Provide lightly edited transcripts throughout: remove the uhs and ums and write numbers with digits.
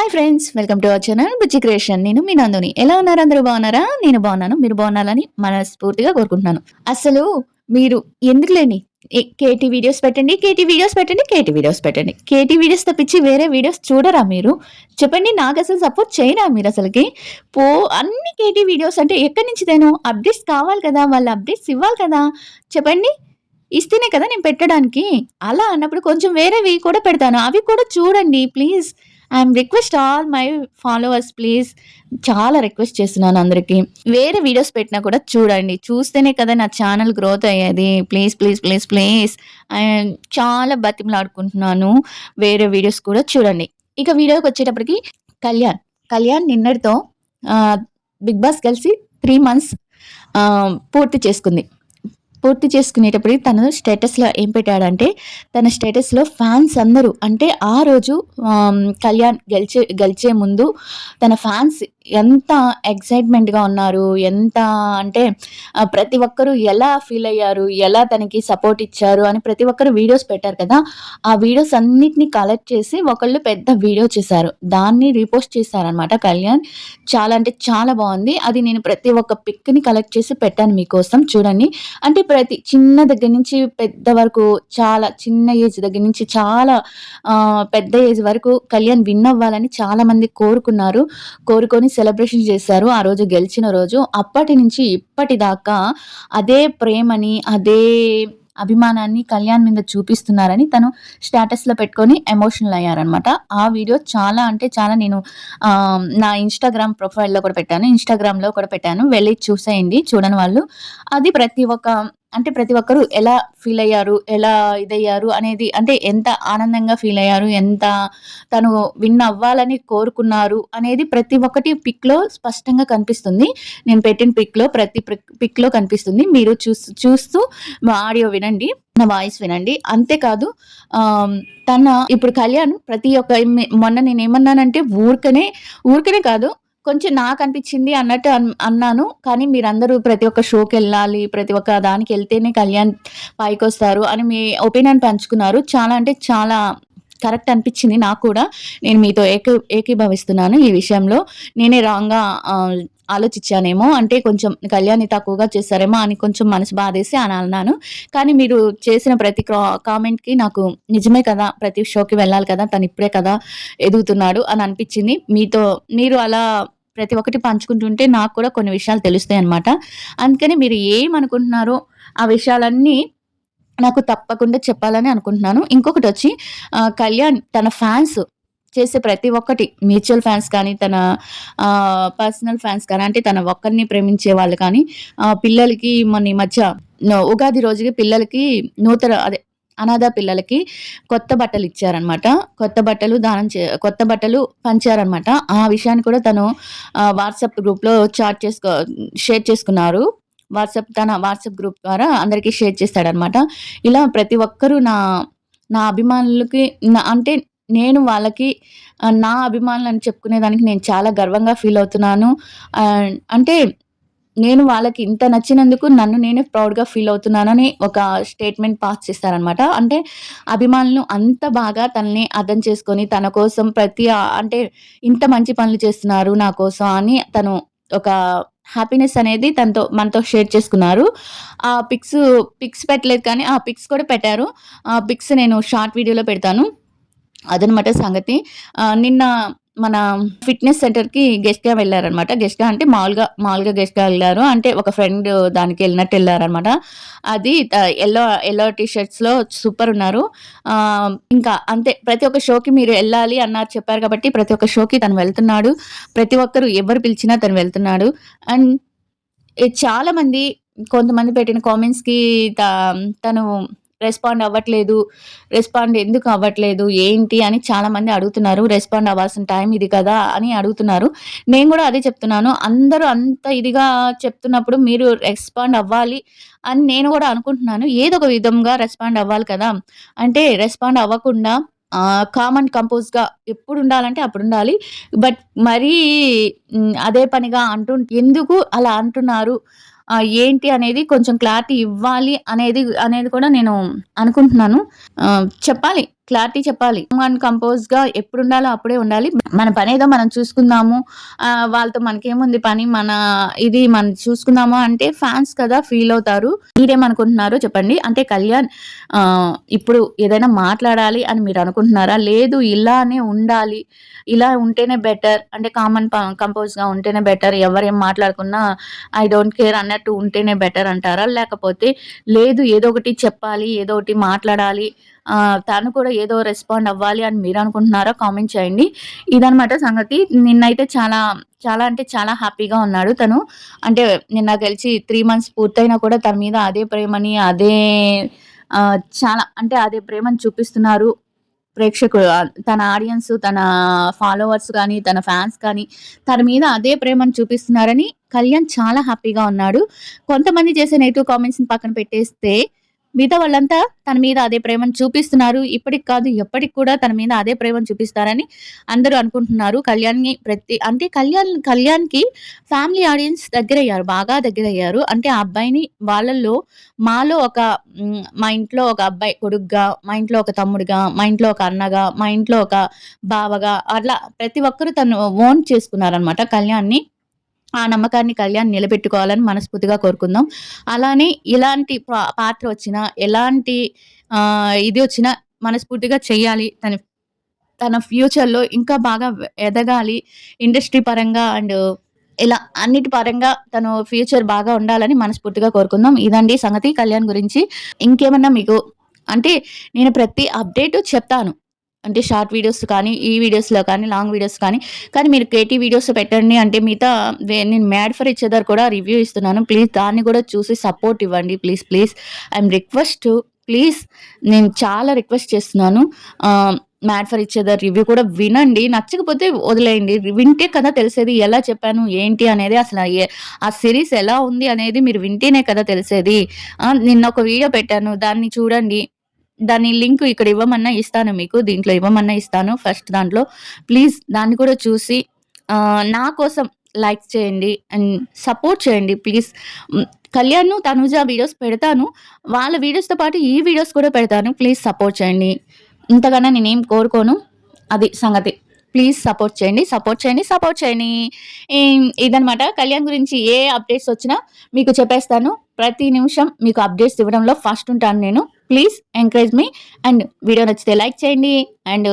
Hi friends, welcome to our channel Bujji creation. నేను మీ నందుని. ఎలా ఉన్నారు? అందరూ బాగున్నారా? నేను బాగున్నాను. మీరు బాగున్నారని మనస్ఫూర్తిగా కోరుకుంటున్నాను. అసలు మీరు ఎందుకులేండి, కేటీ వీడియోస్ పెట్టండి, కేటీ వీడియోస్ పెట్టండి, కేటీ వీడియోస్ పెట్టండి. కేటీ వీడియోస్ తప్పించి వేరే వీడియోస్ చూడరా మీరు? చెప్పండి. నాకు అసలు సపోర్ట్ చేయరా మీరు అసలుకి? పో అన్ని కేటీ వీడియోస్ అంటే ఎక్కడి నుంచి తేను? అప్డేట్స్ కావాలి కదా! వాళ్ళు అప్డేట్స్ ఇవ్వాలి కదా! చెప్పండి. ఇస్తేనే కదా నేను పెట్టడానికి. అలా అన్నప్పుడు కొంచెం వేరేవి కూడా పెడతాను. అవి కూడా చూడండి please. I'm request all my followers please. చాలా రిక్వెస్ట్ చేస్తున్నాను అందరికి. వేరే వీడియోస్ పెట్టినా కూడా చూడండి. చూస్తేనే కదా నా ఛానల్ గ్రోత్ అయ్యేది. Please, please, please, please. చాలా బతిమలాడుకుంటున్నాను. వేరే వీడియోస్ కూడా చూడండి. ఇక వీడియోకొచ్చేటప్పటికి కళ్యాణ్. కళ్యాణ్ నిన్నటితో 'బిగ్ బాస్' కలిసి 3 మంత్స్ పూర్తి చేసుకుంది. పూర్తి చేసుకునేటప్పటికి తను స్టేటస్‌లో ఏం పెట్టాడంటే, తన స్టేటస్‌లో ఫ్యాన్స్ అందరూ అంటే ఆ రోజు కళ్యాణ్ గెలిచే ముందు తన ఫ్యాన్స్ ఎంత ఎక్సైట్‌మెంట్‌గా ఉన్నారు. ఎంత అంటే ప్రతి ఒక్కరు ఎలా ఫీల్ అయ్యారు, ఎలా తనకి సపోర్ట్ ఇచ్చారు అని ప్రతి ఒక్కరు వీడియోస్ పెట్టారు కదా! ఆ వీడియోస్ అన్నిటిని కలెక్ట్ చేసి ఒకళ్ళు పెద్ద వీడియో చేశారు. దాన్ని రీపోస్ట్ చేశారనమాట కళ్యాణ్. చాలా అంటే చాలా బావుంది. అది నేను ప్రతి ఒక్క పిక్‌ని కలెక్ట్ చేసి పెట్టాను మీకోసం చూడండి. అంటే ప్రతి చిన్న దగ్గర నుంచి పెద్ద వరకు చాలా చిన్న ఏజ్ దగ్గర నుంచి చాలా పెద్ద ఏజ్ వరకు కళ్యాణ్ విన్ అవ్వాలని చాలామంది కోరుకున్నారు. కోరుకొని సెలబ్రేషన్ చేశారు ఆ రోజు గెలిచిన రోజు. అప్పటి నుంచి ఇప్పటిదాకా అదే ప్రేమని, అదే అభిమానాన్ని కళ్యాణ్ మీద చూపిస్తున్నారని తను స్టేటస్‌లో పెట్టుకొని ఎమోషనల్ అయ్యారనమాట. ఆ వీడియో చాలా అంటే చాలా నేను నా ఇన్‌స్టాగ్రామ్ ప్రొఫైల్‌లో కూడా పెట్టాను. ఇన్‌స్టాగ్రామ్‌లో కూడా పెట్టాను. వెళ్లి చూసేయండి చూడని వాళ్ళు. అది ప్రతి ఒక్కరు ఎలా ఫీల్ అయ్యారు, ఎలా ఇదయ్యారు అనేది అంటే ఎంత ఆనందంగా ఫీల్ అయ్యారు, ఎంత తను విన్ అవ్వాలని కోరుకున్నారు అనేది ప్రతి ఒక్కటి పిక్‌లో స్పష్టంగా కనిపిస్తుంది. నేను పెట్టిన ప్రతి పిక్‌లో కనిపిస్తుంది. మీరు చూస్తూ ఆడియో వినండి. నా వాయిస్ వినండి. అంతేకాదు తన ఇప్పుడు కళ్యాణ్ ప్రతి ఒక్క మొన్న నేనేమన్నానంటే ఊరికనే కాదు కొంచెం నాకనిపించింది అన్నట్టు అన్నాను. కానీ మీరందరూ ప్రతి ఒక్క షోకెళ్ళాలి, ప్రతి ఒక్క దానికెళ్తేనే కళ్యాణ్ పైకొస్తారు అని మీ ఒపీనియన్ పంచుకున్నారు. చాలా అంటే చాలా కరెక్ట్ అనిపించింది నాకు కూడా. నేను మీతో ఏకీభవిస్తున్నాను ఈ విషయంలో. నేనే రాంగ్‌గా ఆలోచించానేమో. అంటే కొంచెం కళ్యాణ్‌ని తక్కువగా చేశారేమో అని కొంచెం మనసు బాధేసి అని అన్నాను. కానీ మీరు చేసిన ప్రతి కామెంట్‌కి నాకు నిజమే కదా! ప్రతి షోకి వెళ్ళాలి కదా! తను ఇప్పుడే కదా ఎదుగుతున్నాడు అని అనిపించింది. మీరు అలా ప్రతి ఒక్కటి పంచుకుంటుంటే నాకు కూడా కొన్ని విషయాలు తెలుస్తాయన్నమాట. అందుకని మీరు ఏమనుకుంటున్నారో ఆ విషయాలన్నీ నాకు తప్పకుండా చెప్పాలని అనుకుంటున్నాను. ఇంకొకటొచ్చి కళ్యాణ్ తన ఫ్యాన్స్ చేసే ప్రతి ఒక్కటి మ్యూచువల్ ఫ్యాన్స్ కానీ, తన పర్సనల్ ఫ్యాన్స్ కానీ, అంటే తన ఒక్కరిని ప్రేమించే వాళ్ళు కానీ, పిల్లలకి మొన్న ఈ మధ్య ఉగాది రోజుకి పిల్లలకి అనాథ పిల్లలకి కొత్త బట్టలిచ్చారనమాట. కొత్త బట్టలు పంచారనమాట. ఆ విషయాన్ని కూడా తను వాట్సాప్ గ్రూప్‌లో షేర్ చేసుకున్నారు. తన వాట్సాప్ గ్రూప్ ద్వారా అందరికీ షేర్ చేశాడనమాట. ఇలా ప్రతి ఒక్కరు నా అభిమానులకి అంటే నేను వాళ్ళకి నా అభిమానులని చెప్పుకునేదానికి నేను చాలా గర్వంగా ఫీల్ అవుతున్నాను. అంటే నేను వాళ్ళకి ఇంత నచ్చినందుకు నన్ను నేనే ప్రౌడ్‌గా ఫీల్ అవుతున్నానని ఒక స్టేట్మెంట్ పాస్ చేశారనమాట. అంటే అభిమానులు అంత బాగా తనని అర్థం చేసుకొని తన కోసం అంటే ఇంత మంచి పనులు చేస్తున్నారు నా కోసం అని తను ఒక హ్యాపీనెస్ అనేది మనతో షేర్ చేసుకున్నారు. ఆ పిక్స్ పెట్టలేదు కానీ ఆ పిక్స్ కూడా పెట్టారు. ఆ పిక్స్ నేను షార్ట్ వీడియోలో పెడతాను. అదనమాట సంగతి. నిన్న మన ఫిట్‌నెస్ సెంటర్‌కి గెస్ట్‌గా వెళ్లారనమాట. గెస్ట్‌గా అంటే మామూలుగా గెస్ట్‌గా వెళ్లారు. అంటే ఒక ఫ్రెండ్ దానికి ఎళ్ళినట్టు ఎళ్లారనమాట. అది యెల్లో టీ షర్ట్స్‌లో సూపరున్నారు. ఇంకా అంతే ప్రతి ఒక్క షోకి మీరు ఎళ్ళాలి అన్నారు చెప్పారు కాబట్టి ప్రతి ఒక్క షోకి తను వెళ్తున్నాడు. ప్రతి ఒక్కరు ఎవరు పిలిచినా తను వెళ్తున్నాడు. అండ్ చాలామంది కొంతమంది పెట్టిన కామెంట్స్‌కి తను రెస్పాండ్ ఎందుకు అవ్వట్లేదు? ఏంటి? అని చాలామంది అడుగుతున్నారు. రెస్పాండ్ అవ్వాల్సిన టైం ఇది కదా! అని అడుగుతున్నారు. నేను గూడా అదే చెప్తున్నాను. అందరూ అంత ఇదిగా చెప్తున్నప్పుడు మీరు రెస్పాండ్ అవ్వాలి అని నేను గూడా అనుకుంటున్నాను. ఏదో ఒక విధంగా రెస్పాండ్ అవ్వాలి కదా! అంటే రెస్పాండ్ అవ్వకుండా కామ్ అండ్ కంపోజ్‌గా ఎప్పుడుండాలంటే అప్పుడుండాలి. బట్ మరీ అదే పనిగా ఎందుకు అలా అంటున్నారు? ఏంటి అనేది కొంచెం క్లారిటీ ఇవ్వాలి అనేది కూడా నేను అనుకుంటున్నాను. చెప్పాలి. క్లారిటీ చెప్పాలి. కామ్ అండ్ కంపోజ్‌గా ఎప్పుడుండాలో అప్పుడే ఉండాలి. మన పనేదో మనం చూసుకుందాము. వాళ్ళతో మనకేముంది పని, ఇది మనం చూసుకుందాము అంటే ఫ్యాన్స్ కదా ఫీలవుతారు. మీరేమనుకుంటున్నారో చెప్పండి. అంటే కళ్యాణ్ ఇప్పుడు ఏదైనా మాట్లాడాలి అని మీరనుకుంటున్నారా? లేదు ఇలానే ఉండాలి. ఇలా ఉంటేనే బెటర్. అంటే కంపోజ్‌గా ఉంటేనే బెటర్. ఎవరేం మాట్లాడుకున్నా ఐ డోంట్ కేర్ అన్నట్టు ఉంటేనే బెటర్ అంటారా? లేకపోతే లేదు ఏదో ఒకటి చెప్పాలి, ఏదో ఒకటి మాట్లాడాలి, తను కూడా ఏదో రెస్పాండ్ అవ్వాలి అని మీరనుకుంటున్నారా? కామెంట్ చేయండి. ఇదనమాట సంగతి. నిన్నైతే చాలా, చాలా అంటే చాలా హ్యాపీగా ఉన్నాడు తను. అంటే నిన్న గెలిచి 3 మంత్స్ పూర్తయినా కూడా తన మీద అదే ప్రేమని, చాలా అంటే అదే ప్రేమను చూపిస్తున్నారు ప్రేక్షకులు. తన ఆడియన్స్, తన ఫాలోవర్స్ గానీ, తన ఫ్యాన్స్ కానీ తన మీద అదే ప్రేమను చూపిస్తున్నారని కళ్యాణ్ చాలా హ్యాపీగా ఉన్నాడు. కొంతమంది చేసే నెగెటివ్ కామెంట్స్‌ని పక్కన పెట్టేస్తే మిగతా వాళ్ళంతా తన మీద అదే ప్రేమను చూపిస్తున్నారు. ఇప్పటికి కాదు ఎప్పటికి కూడా తన మీద అదే ప్రేమను చూపిస్తారని అందరూ అనుకుంటున్నారు. అంటే కళ్యాణ్‌కి ఫ్యామిలీ ఆడియన్స్ దగ్గరయ్యారు. బాగా దగ్గరయ్యారు. అంటే ఆ అబ్బాయిని మాలో మా ఇంట్లో ఒక అబ్బాయి కొడుకుగా, మా ఇంట్లో ఒక తమ్ముడుగా, మా ఇంట్లో ఒక అన్నగా, మా ఇంట్లో ఒక బావగా అట్లా ప్రతి ఒక్కరు తను ఓన్ చేసుకున్నారనమాట కళ్యాణ్‌ని. ఆ నమ్మకాన్ని కళ్యాణ్ నిలబెట్టుకోవాలని మనస్ఫూర్తిగా కోరుకుందాం. అలానే ఇలాంటి పాత్ర వచ్చినా, ఎలాంటి ఇది వచ్చినా మనస్ఫూర్తిగా చెయ్యాలి. తన ఫ్యూచర్‌లో ఇంకా బాగా ఎదగాలి. ఇండస్ట్రీ పరంగా ఇలా అన్నిటి పరంగా తను ఫ్యూచర్ బాగా ఉండాలని మనస్ఫూర్తిగా కోరుకుందాం. ఇదండి సంగతి కళ్యాణ్ గురించి. ఇంకేమన్నా మీకు అంటే నేను ప్రతి అప్డేటు చెప్తాను. అంటే షార్ట్ వీడియోస్ కానీ, ఈ వీడియోస్‌లో కానీ, లాంగ్ వీడియోస్ కానీ మీరు కేటీ వీడియోస్ పెట్టండి అంటే నేను 'మ్యాడ్ ఫర్ ఈచ్ అదర్' కూడా రివ్యూ ఇస్తున్నాను. ప్లీజ్ దాన్ని కూడా చూసి సపోర్ట్ ఇవ్వండి. ప్లీజ్. ప్లీజ్ నేను చాలా రిక్వెస్ట్ చేస్తున్నాను. 'Mad for each other' review కూడా వినండి. నచ్చకపోతే వదిలేయండి. వింటే కదా తెలిసేది ఎలా చెప్పాను, ఏంటి అనేది ఆ సిరీస్ ఎలా ఉంది అనేది మీరు వింటేనే కదా తెలిసేది. నిన్న ఒక వీడియో పెట్టాను. దాన్ని చూడండి. దాని లింక్ ఇక్కడ ఇవ్వమన్నా ఇస్తాను మీకు. దీంట్లో ఇవ్వమన్నా ఇస్తాను ఫస్ట్ దాంట్లో. ప్లీజ్ దాన్ని కూడా చూసి నా కోసం లైక్స్ చేయండి అండ్ సపోర్ట్ చేయండి ప్లీజ్. కళ్యాణ్, తనుజ వీడియోస్ పెడతాను. వాళ్ళ వీడియోస్‌తో పాటు ఈ వీడియోస్ కూడా పెడతాను. ప్లీజ్ సపోర్ట్ చేయండి. ఇంతకన్నా నేనేం కోరుకోను. అది సంగతి. ప్లీజ్ సపోర్ట్ చేయండి. ఇదనమాట కళ్యాణ్ గురించి ఏ అప్డేట్స్ వచ్చినా మీకు చెప్పేస్తాను. ప్రతి నిమిషం మీకు అప్డేట్స్ ఇవ్వడంలో ఫస్ట్ ఉంటాను నేను. Please encourage me and video నచ్చితే లైక్ చేయండి అండ్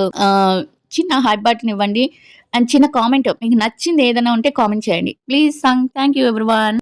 చిన్న హార్ట్ బటన్ ఇవ్వండి అండ్ చిన్న కామెంట్ మీకు నచ్చింది ఏదైనా ఉంటే కామెంట్ చేయండి. Please thank you everyone.